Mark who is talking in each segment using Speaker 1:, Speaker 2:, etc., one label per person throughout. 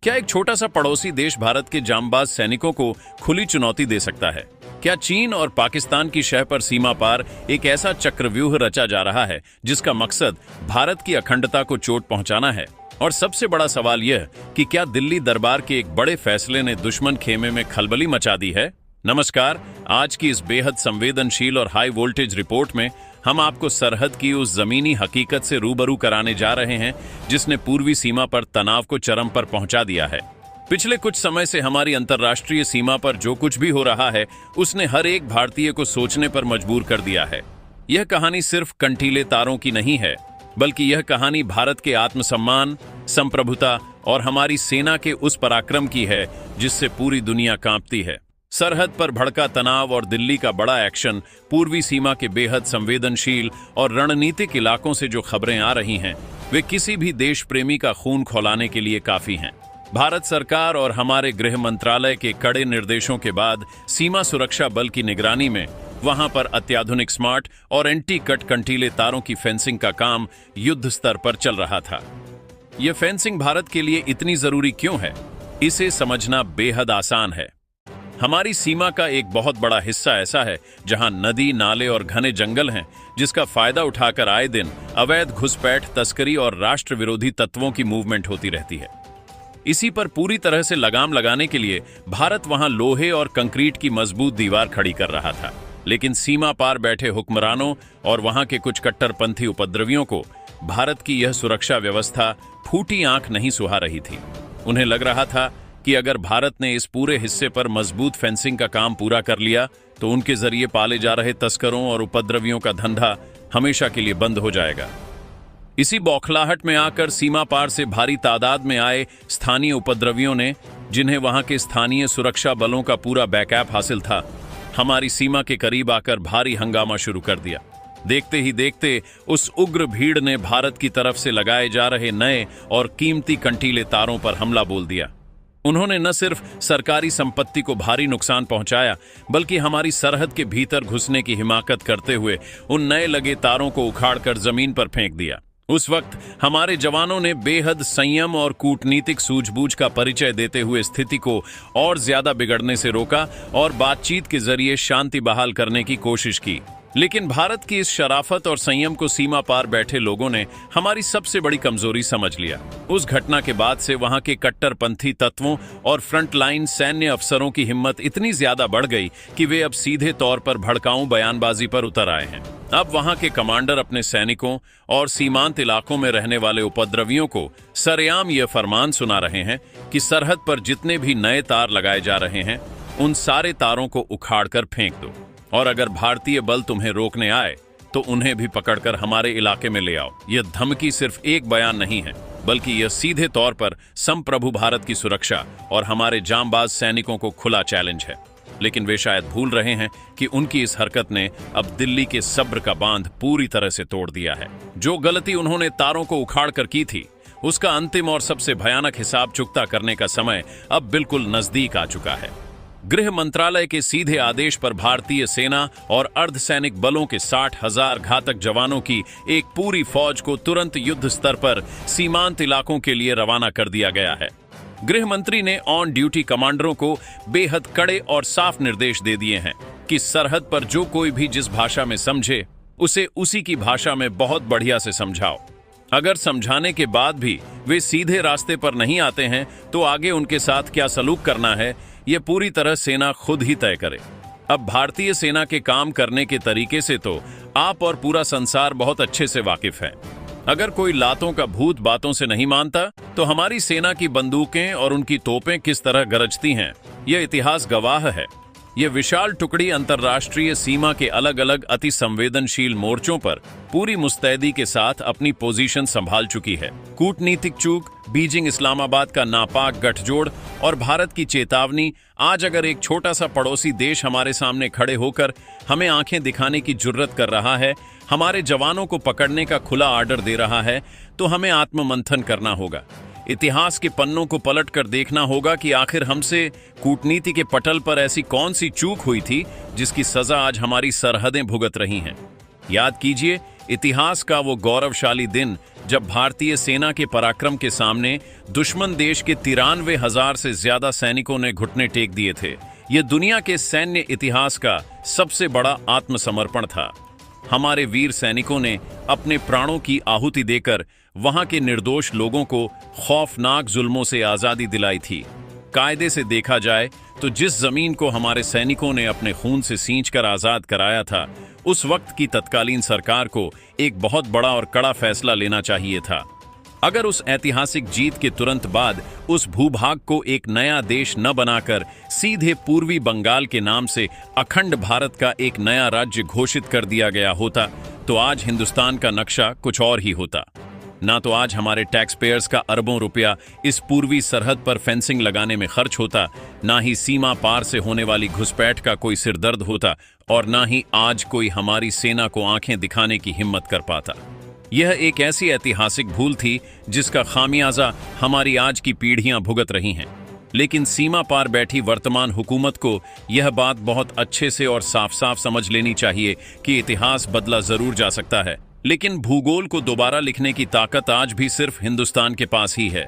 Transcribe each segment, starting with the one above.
Speaker 1: क्या एक छोटा सा पड़ोसी देश भारत के जांबाज सैनिकों को खुली चुनौती दे सकता है? क्या चीन और पाकिस्तान की शह पर सीमा पार एक ऐसा चक्रव्यूह रचा जा रहा है जिसका मकसद भारत की अखंडता को चोट पहुंचाना है? और सबसे बड़ा सवाल यह कि क्या दिल्ली दरबार के एक बड़े फैसले ने दुश्मन खेमे में खलबली मचा दी है? नमस्कार, आज की इस बेहद संवेदनशील और हाई वोल्टेज रिपोर्ट में हम आपको सरहद की उस जमीनी हकीकत से रूबरू कराने जा रहे हैं जिसने पूर्वी सीमा पर तनाव को चरम पर पहुंचा दिया है। पिछले कुछ समय से हमारी अंतर्राष्ट्रीय सीमा पर जो कुछ भी हो रहा है उसने हर एक भारतीय को सोचने पर मजबूर कर दिया है। यह कहानी सिर्फ कंटीले तारों की नहीं है, बल्कि यह कहानी भारत के आत्मसम्मान, संप्रभुता और हमारी सेना के उस पराक्रम की है जिससे पूरी दुनिया कांपती है। सरहद पर भड़का तनाव और दिल्ली का बड़ा एक्शन, पूर्वी सीमा के बेहद संवेदनशील और रणनीतिक इलाकों से जो खबरें आ रही हैं, वे किसी भी देश प्रेमी का खून खौलाने के लिए काफी हैं। भारत सरकार और हमारे गृह मंत्रालय के कड़े निर्देशों के बाद सीमा सुरक्षा बल की निगरानी में वहां पर अत्याधुनिक स्मार्ट और एंटी कट कंटीले तारों की फेंसिंग का काम युद्ध स्तर पर चल रहा था। यह फेंसिंग भारत के लिए इतनी जरूरी क्यों है, इसे समझना बेहद आसान है। हमारी सीमा का एक बहुत बड़ा हिस्सा ऐसा है जहां नदी, नाले और घने जंगल हैं, जिसका फायदा उठाकर आए दिन अवैध घुसपैठ, तस्करी और राष्ट्र विरोधी तत्वों की मूवमेंट होती रहती है। इसी पर पूरी तरह से लगाम लगाने के लिए भारत वहां लोहे और कंक्रीट की मजबूत दीवार खड़ी कर रहा था, लेकिन सीमा पार बैठे हुक्मरानों और वहां के कुछ कट्टरपंथी उपद्रवियों को भारत की यह सुरक्षा व्यवस्था फूटी आंख नहीं सुहा रही थी। उन्हें लग रहा था कि अगर भारत ने इस पूरे हिस्से पर मजबूत फेंसिंग का काम पूरा कर लिया तो उनके जरिए पाले जा रहे तस्करों और उपद्रवियों का धंधा हमेशा के लिए बंद हो जाएगा। इसी बौखलाहट में आकर सीमा पार से भारी तादाद में आए स्थानीय उपद्रवियों ने, जिन्हें वहां के स्थानीय सुरक्षा बलों का पूरा बैकअप हासिल था, हमारी सीमा के करीब आकर भारी हंगामा शुरू कर दिया। देखते ही देखते उस उग्र भीड़ ने भारत की तरफ से लगाए जा रहे नए और कीमती कंटीले तारों पर हमला बोल दिया। उन्होंने न सिर्फ सरकारी संपत्ति को भारी नुकसान पहुंचाया, बल्कि हमारी सरहद के भीतर घुसने की हिमाकत करते हुए उन नए लगे तारों को उखाड़कर जमीन पर फेंक दिया। उस वक्त हमारे जवानों ने बेहद संयम और कूटनीतिक सूझबूझ का परिचय देते हुए स्थिति को और ज्यादा बिगड़ने से रोका और बातचीत के जरिए शांति बहाल करने की कोशिश की। लेकिन भारत की इस शराफत और संयम को सीमा पार बैठे लोगों ने हमारी सबसे बड़ी कमजोरी समझ लिया। उस घटना के बाद से वहां के कट्टरपंथी तत्वों और फ्रंटलाइन सैन्य अफसरों की हिम्मत इतनी ज्यादा बढ़ गई कि वे अब सीधे तौर पर भड़काऊ बयानबाजी पर उतर आए हैं। अब वहां के कमांडर अपने सैनिकों और सीमांत इलाकों में रहने वाले उपद्रवियों को सरेआम यह फरमान सुना रहे हैं कि सरहद पर जितने भी नए तार लगाए जा रहे हैं उन सारे तारों को उखाड़कर फेंक दो, और अगर भारतीय बल तुम्हें रोकने आए तो उन्हें भी पकड़कर हमारे इलाके में ले आओ। यह धमकी सिर्फ एक बयान नहीं है, बल्कि यह सीधे तौर पर संप्रभु भारत की सुरक्षा और हमारे जांबाज सैनिकों को खुला चैलेंज है। लेकिन वे शायद भूल रहे हैं कि उनकी इस हरकत ने अब दिल्ली के सब्र का बांध पूरी तरह से तोड़ दिया है। जो गलती उन्होंने तारों को उखाड़कर की थी, उसका अंतिम और सबसे भयानक हिसाब चुकता करने का समय अब बिल्कुल नजदीक आ चुका है। गृह मंत्रालय के सीधे आदेश पर भारतीय सेना और अर्धसैनिक बलों के 60,000 घातक जवानों की एक पूरी फौज को तुरंत युद्ध स्तर पर सीमांत इलाकों के लिए रवाना कर दिया गया है। गृह मंत्री ने ऑन ड्यूटी कमांडरों को बेहद कड़े और साफ निर्देश दे दिए हैं कि सरहद पर जो कोई भी जिस भाषा में समझे उसे उसी की भाषा में बहुत बढ़िया से समझाओ। अगर समझाने के बाद भी वे सीधे रास्ते पर नहीं आते हैं तो आगे उनके साथ क्या सलूक करना है, यह पूरी तरह सेना खुद ही तय करे। अब भारतीय सेना के काम करने के तरीके से तो आप और पूरा संसार बहुत अच्छे से वाकिफ है। अगर कोई लातों का भूत बातों से नहीं मानता तो हमारी सेना की बंदूकें और उनकी तोपें किस तरह गरजती हैं, यह इतिहास गवाह है। यह विशाल टुकड़ी अंतर्राष्ट्रीय सीमा के अलग अलग अति संवेदनशील मोर्चों पर पूरी मुस्तैदी के साथ अपनी पोजीशन संभाल चुकी है। कूटनीतिक चूक, बीजिंग इस्लामाबाद का नापाक गठजोड़ और भारत की चेतावनी, आज अगर एक छोटा सा पड़ोसी देश हमारे सामने खड़े होकर हमें आंखें दिखाने की जुर्रत कर रहा है, हमारे जवानों को पकड़ने का खुला आर्डर दे रहा है, तो हमें आत्ममंथन करना होगा। इतिहास के पन्नों को पलट कर देखना होगा कि आखिर हमसे कूटनीति के पटल पर ऐसी कौन सी चूक हुई थी जिसकी सजा आज हमारी सरहदें भुगत रही हैं। याद कीजिए, इतिहास का वो गौरवशाली दिन जब भारतीय सेना के पराक्रम के सामने दुश्मन देश के 93,000 से ज्यादा सैनिकों ने घुटने टेक दिए थे। यह दुनिया के सैन्य इतिहास का सबसे बड़ा आत्मसमर्पण था। हमारे वीर सैनिकों ने अपने प्राणों की आहुति देकर वहां के निर्दोष लोगों को खौफनाक जुल्मों से आजादी दिलाई थी। कायदे से देखा जाए तो जिस जमीन को हमारे सैनिकों ने अपने खून से सींचकर आजाद कराया था, उस वक्त की तत्कालीन सरकार को एक बहुत बड़ा और कड़ा फैसला लेना चाहिए था। अगर उस ऐतिहासिक जीत के तुरंत बाद उस भूभाग को एक नया देश न बनाकर सीधे पूर्वी बंगाल के नाम से अखंड भारत का एक नया राज्य घोषित कर दिया गया होता, तो आज हिंदुस्तान का नक्शा कुछ और ही होता। ना तो आज हमारे टैक्स पेयर्स का अरबों रुपया इस पूर्वी सरहद पर फेंसिंग लगाने में खर्च होता, ना ही सीमा पार से होने वाली घुसपैठ का कोई सिरदर्द होता, और ना ही आज कोई हमारी सेना को आंखें दिखाने की हिम्मत कर पाता। यह एक ऐसी ऐतिहासिक भूल थी जिसका खामियाजा हमारी आज की पीढ़ियां भुगत रही हैं। लेकिन सीमा पार बैठी वर्तमान हुकूमत को यह बात बहुत अच्छे से और साफ साफ समझ लेनी चाहिए कि इतिहास बदला जरूर जा सकता है, लेकिन भूगोल को दोबारा लिखने की ताकत आज भी सिर्फ हिंदुस्तान के पास ही है।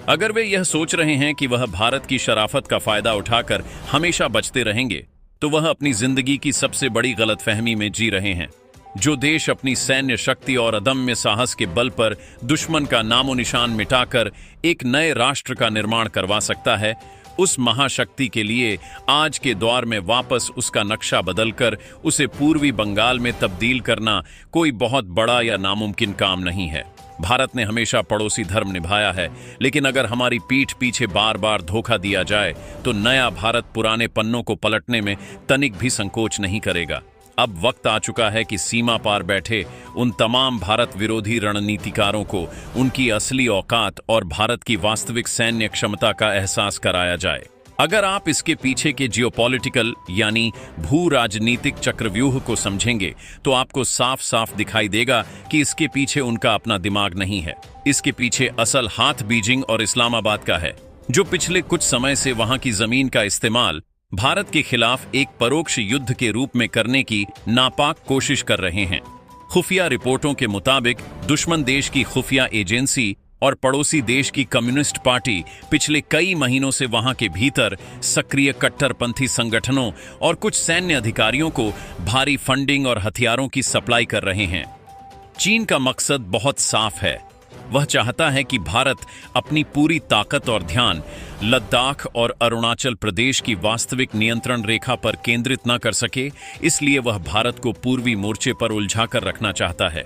Speaker 1: अगर वे यह सोच रहे हैं कि वह भारत की शराफत का फायदा उठाकर हमेशा बचते रहेंगे, तो वह अपनी जिंदगी की सबसे बड़ी गलतफहमी में जी रहे हैं। जो देश अपनी सैन्य शक्ति और अदम्य साहस के बल पर दुश्मन का नामो निशान मिटाकर एक नए राष्ट्र का निर्माण करवा सकता है, उस महाशक्ति के लिए आज के दौर में वापस उसका नक्शा बदलकर उसे पूर्वी बंगाल में तब्दील करना कोई बहुत बड़ा या नामुमकिन काम नहीं है। भारत ने हमेशा पड़ोसी धर्म निभाया है, लेकिन अगर हमारी पीठ पीछे बार बार धोखा दिया जाए तो नया भारत पुराने पन्नों को पलटने में तनिक भी संकोच नहीं करेगा। अब वक्त आ चुका है कि सीमा पार बैठे उन तमाम भारत विरोधी रणनीतिकारों को उनकी असली औकात और भारत की वास्तविक सैन्य क्षमता का एहसास कराया जाए। अगर आप इसके पीछे के जियोपॉलिटिकल यानी भू राजनीतिक चक्रव्यूह को समझेंगे, तो आपको साफ साफ दिखाई देगा कि इसके पीछे उनका अपना दिमाग नहीं है। इसके पीछे असल हाथ बीजिंग और इस्लामाबाद का है, जो पिछले कुछ समय से वहां की जमीन का इस्तेमाल भारत के खिलाफ एक परोक्ष युद्ध के रूप में करने की नापाक कोशिश कर रहे हैं। खुफिया रिपोर्टों के मुताबिक दुश्मन देश की खुफिया एजेंसी और पड़ोसी देश की कम्युनिस्ट पार्टी पिछले कई महीनों से वहां के भीतर सक्रिय कट्टरपंथी संगठनों और कुछ सैन्य अधिकारियों को भारी फंडिंग और हथियारों की सप्लाई कर रहे हैं। चीन का मकसद बहुत साफ है। वह चाहता है कि भारत अपनी पूरी ताकत और ध्यान लद्दाख और अरुणाचल प्रदेश की वास्तविक नियंत्रण रेखा पर केंद्रित न कर सके, इसलिए वह भारत को पूर्वी मोर्चे पर उलझा कर रखना चाहता है।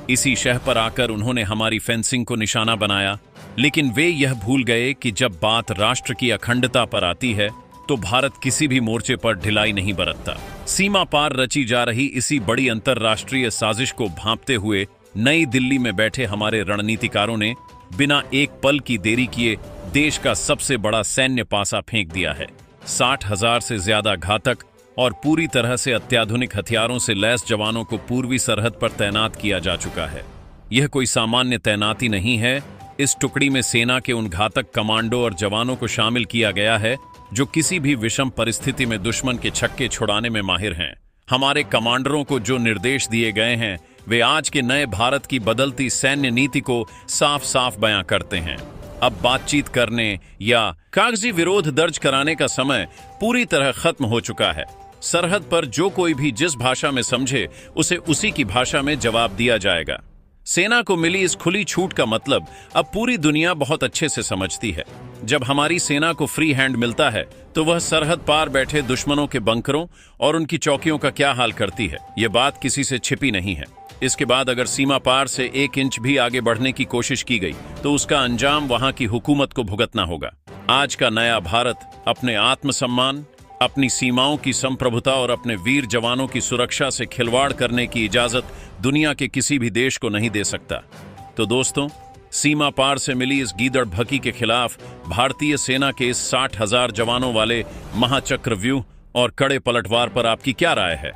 Speaker 1: इसी शह पर आकर उन्होंने हमारी फेंसिंग को निशाना बनाया, लेकिन वे यह भूल गए कि जब बात राष्ट्र की अखंडता पर आती है तो भारत किसी भी मोर्चे पर ढिलाई नहीं बरतता। सीमा पार रची जा रही इसी बड़ी अंतरराष्ट्रीय साजिश को भांपते हुए नई दिल्ली में बैठे हमारे रणनीतिकारों ने बिना एक पल की देरी किए देश का सबसे बड़ा सैन्य पासा फेंक दिया है। 60,000 से ज्यादा घातक और पूरी तरह से अत्याधुनिक हथियारों से लैस जवानों को पूर्वी सरहद पर तैनात किया जा चुका है। यह कोई सामान्य तैनाती नहीं है। इस टुकड़ी में सेना के उन घातक कमांडो और जवानों को शामिल किया गया है जो किसी भी विषम परिस्थिति में दुश्मन के छक्के छुड़ाने में माहिर हैं। हमारे कमांडरों को जो निर्देश दिए गए हैं, वे आज के नए भारत की बदलती सैन्य नीति को साफ साफ बयां करते हैं। अब बातचीत करने या कागजी विरोध दर्ज कराने का समय पूरी तरह खत्म हो चुका है। सरहद पर जो कोई भी जिस भाषा में समझे, उसे उसी की भाषा में जवाब दिया जाएगा। सेना को मिली इस खुली छूट का मतलब अब पूरी दुनिया बहुत अच्छे से समझती है। जब हमारी सेना को फ्री हैंड मिलता है, तो वह सरहद पार बैठे दुश्मनों के बंकरों और उनकी चौकियों का क्या हाल करती है, यह बात किसी से छिपी नहीं है। इसके बाद अगर सीमा पार से 1 इंच भी आगे बढ़ने की कोशिश की गई, तो उसका अंजाम वहां की हुकूमत को भुगतना होगा। आज का नया भारत अपने आत्मसम्मान, अपनी सीमाओं की संप्रभुता और अपने वीर जवानों की सुरक्षा से खिलवाड़ करने की इजाजत दुनिया के किसी भी देश को नहीं दे सकता। तो दोस्तों, सीमा पार से मिली इस गीदड़ भकी के खिलाफ भारतीय सेना के इस 60,000 जवानों वाले महाचक्रव्यूह और कड़े पलटवार पर आपकी क्या राय है?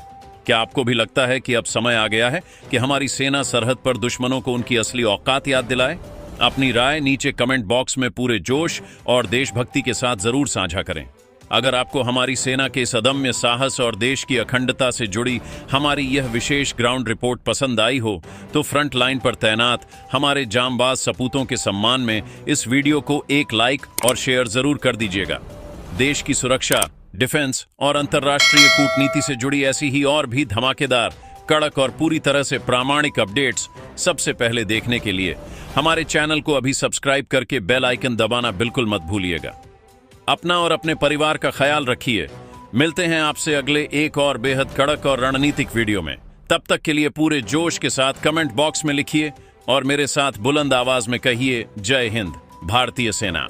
Speaker 1: क्या आपको भी लगता है कि अब समय आ गया है कि हमारी सेना सरहद पर दुश्मनों को उनकी असली औकात याद दिलाए? अपनी राय नीचे कमेंट बॉक्स में पूरे जोश और देशभक्ति के साथ जरूर साझा करें। अगर आपको हमारी सेना के इस अदम्य साहस और देश की अखंडता से जुड़ी हमारी यह विशेष ग्राउंड रिपोर्ट पसंद आई हो तो फ्रंट लाइन पर तैनात हमारे जांबाज सपूतों के सम्मान में इस वीडियो को एक लाइक और शेयर जरूर कर दीजिएगा। देश की सुरक्षा, डिफेंस और अंतर्राष्ट्रीय कूटनीति से जुड़ी ऐसी ही और भी धमाकेदार, कड़क और पूरी तरह से प्रामाणिक अपडेट्स सबसे पहले देखने के लिए हमारे चैनल को अभी सब्सक्राइब करके बेल आइकन दबाना बिल्कुल मत भूलिएगा। अपना और अपने परिवार का ख्याल रखिए। मिलते हैं आपसे अगले एक और बेहद कड़क और रणनीतिक वीडियो में। तब तक के लिए पूरे जोश के साथ कमेंट बॉक्स में लिखिए और मेरे साथ बुलंद आवाज में कहिए, जय हिंद, भारतीय सेना।